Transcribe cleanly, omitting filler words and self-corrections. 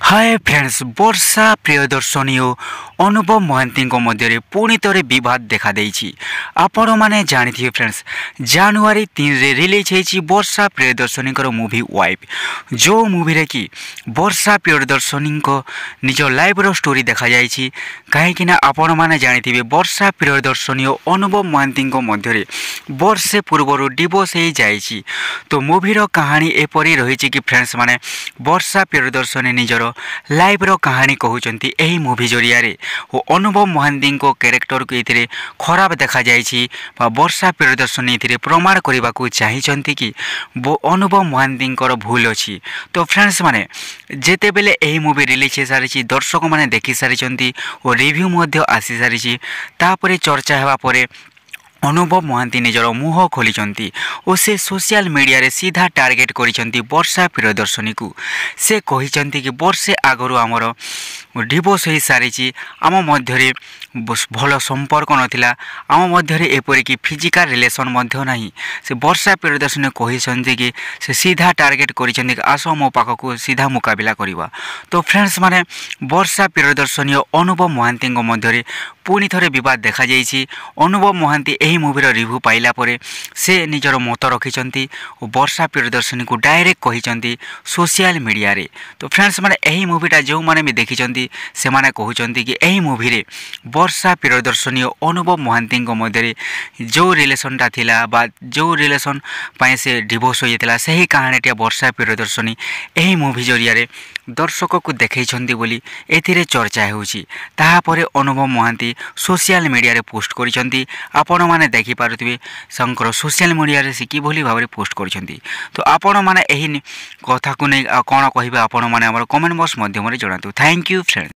Hi friends वर्षा प्रियदर्शनी और अनुभव महांती मध्य पुणी थे बद देखा आपण मैंने जानी फ्रेंड्स जनवरी 3 रे रिलीज होती वर्षा प्रियदर्शनी मूवी वाइफ जो मूवी रे कि वर्षा प्रियदर्शनी निज लाइफ रो स्टोरी देखा जाइए कहीं आपण मैंने जानी वर्षा प्रियदर्शनी और अनुभव महांती मध्य वर्षे पूर्व डिवोर्स हो जाइए। तो मूवीर कहानी एपरी रही कि फ्रेंड्स माने वर्षा प्रियदर्शनी निजर लाइफ रो कहानी कहते यही मूवी जरिया और अनुभव महांती कैरेक्टर को ये खराब देखा जाइए वर्षा प्रियदर्शनी ये प्रमाण करने को चाहती कि अनुभव महांती भूल अच्छी। तो फ्रेंड्स माने जेते बेले यही मूवी रिलीज हो सारी दर्शक मैंने देखी सारी और रिव्यू आसी सारी तापर चर्चा होगा अनुभव महांती निजर मुह खोली और से सोशल मीडिया रे सीधा टार्गेट करिसेंती वर्षा प्रियदर्शनी को। से कहिसेंती कि वर्षे आगरू आमर डिवोर्स हो सारी आम मध्य भल संपर्क नथिला आम मध्य एपरिक फिजिकल रिलेशन नहीं। से वर्षा प्रियदर्शनी कहिसेंती कि से सीधा टार्गेट करिसेंती कि आस मो पाखक सीधा मुकाबिला करवा। तो फ्रेंड्स माने वर्षा प्रियदर्शनी और अनुभव महांती मध्य पुणी थे बद देखा जाइए। अनुभव महांती यही मूवीर रिव्यू पाइला परे से निजर मत रखिंट और वर्षा प्रियदर्शनी को डायरेक्ट कही सोशल मीडिया रे। तो फ्रेंड्स माने यही मूवीटा जो मैंने भी देखी से माने कहते कि यही मूवी रे वर्षा प्रियदर्शनी और अनुभव महांती मध्य जो रिलेशनटा थिला बा जो रिलेशन से डिवोर्स होता से ही कहानीटा वर्षा प्रियदर्शनी यही मूवी जरिया दर्शक को देखते बोली एथिरे चर्चा होउछि। ताहापरे अनुभव महांती सोशल मीडिया रे पोस्ट करिसेंती आपण माने देखि पारुथिबे शंकर सोशल मीडिया रे सिकी भली भाबरे पोस्ट करिसेंती। तो आपण माने एही कथा को नै कोन कहिबे आपण माने हमर कमेंट बॉक्स माध्यम रे जणातु। Thank you friends.